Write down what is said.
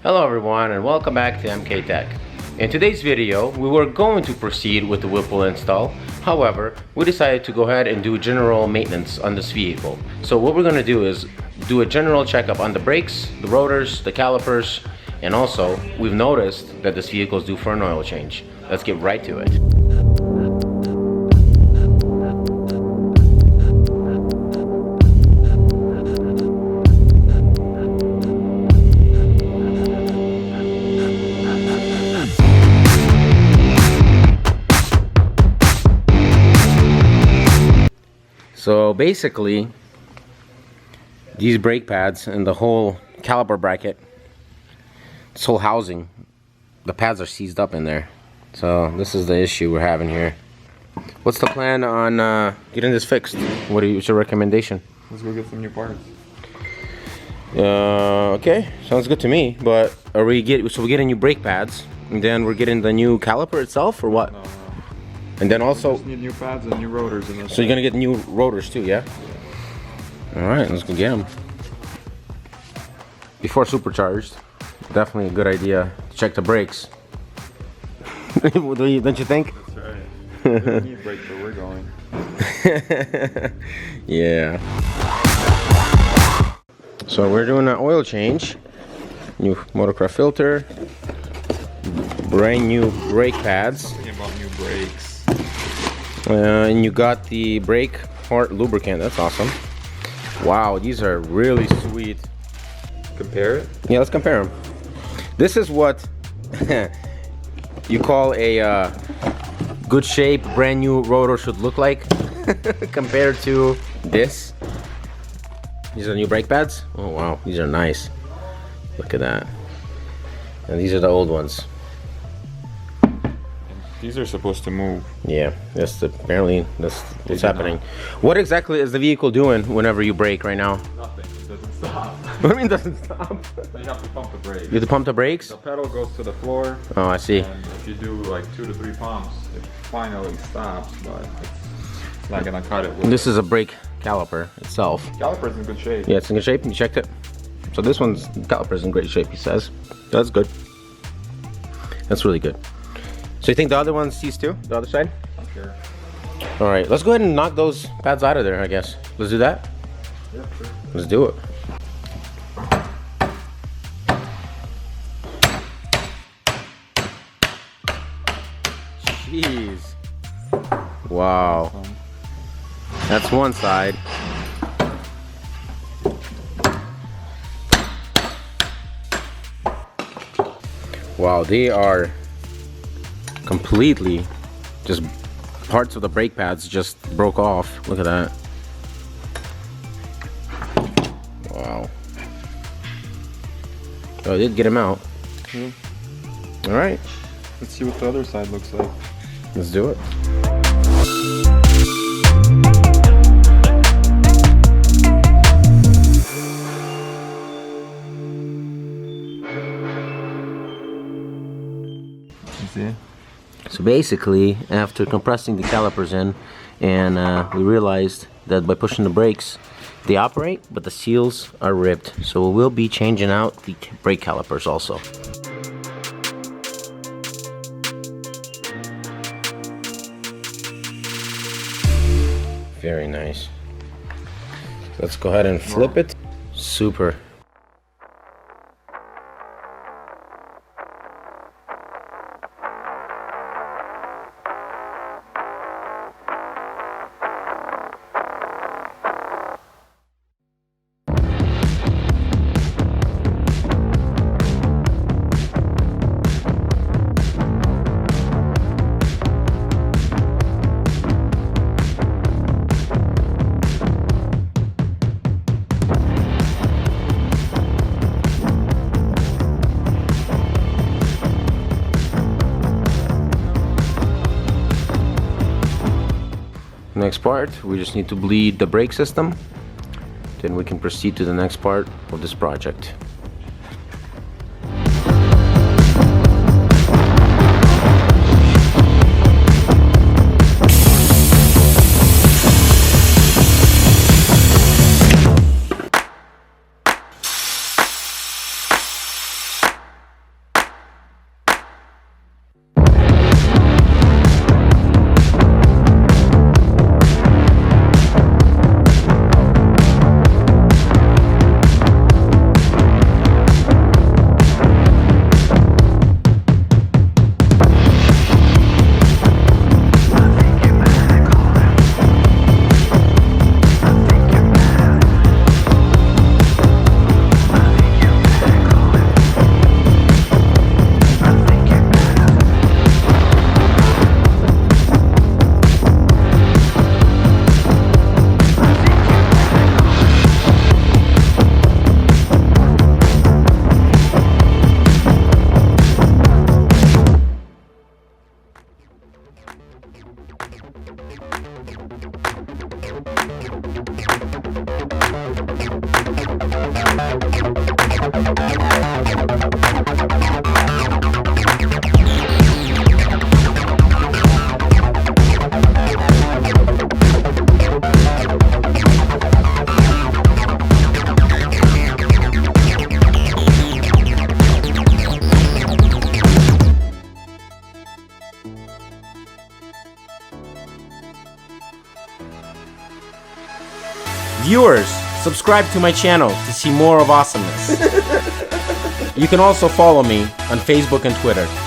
Hello everyone and welcome back to MK Tech. In today's video, we were going to proceed with the Whipple install. However, we decided to go ahead and do general maintenance on this vehicle. So what we're going to do is do a general checkup on the brakes, the rotors, the calipers, and also we've noticed that this vehicle is due for an oil change. Let's get right to it. So basically, these brake pads and the whole caliper bracket, this whole housing, the pads are seized up in there. So this is the issue we're having here. What's the plan on getting this fixed? What's your recommendation? Let's go get some new parts. Okay, sounds good to me. But so we're getting new brake pads, and then we're getting the new caliper itself, or what? No. And then also, we just need new pads and new rotors. And so you're gonna get new rotors too, yeah? All right, let's go get them. Before supercharged, definitely a good idea to check the brakes. Don't you think? That's right. We don't need brakes, but we're going. Yeah. So we're doing an oil change. New motorcraft filter. Brand new brake pads. Talking about new brakes. And you got the brake part lubricant. That's awesome. Wow, these are really sweet. Compare it? Yeah, let's compare them. This is what you call a good shape, brand new rotor should look like compared to this. These are new brake pads. Oh wow, these are nice. Look at that. And these are the old ones. These are supposed to move. Yeah, apparently that's what's happening. What exactly is the vehicle doing whenever you brake right now? Nothing. It doesn't stop. What do you mean it doesn't stop? So you have to pump the brakes. You have to pump the brakes? The pedal goes to the floor. Oh, I see. And if you do like 2 to 3 pumps, it finally stops, but it's not gonna cut it. This is a brake caliper itself. Caliper's in good shape. Yeah, it's in good shape. You checked it? So this one's caliper's in great shape, he says. That's good. That's really good. So you think the other one sees too? The other side? Not sure. All right, let's go ahead and knock those pads out of there, I guess. Let's do that? Yeah, sure. Let's do it. Jeez. Wow. That's one side. Wow, they are completely just parts of the brake pads just broke off. Look at that. Wow. Oh, I did get him out. Yeah. All right. Let's see what the other side looks like. Let's do it. See? So basically, after compressing the calipers in, and we realized that by pushing the brakes, they operate, but the seals are ripped. So we will be changing out the brake calipers also. Very nice. Let's go ahead and flip it. Super. Next part, we just need to bleed the brake system. Then we can proceed to the next part of this project. Viewers, subscribe to my channel to see more of awesomeness. You can also follow me on Facebook and Twitter.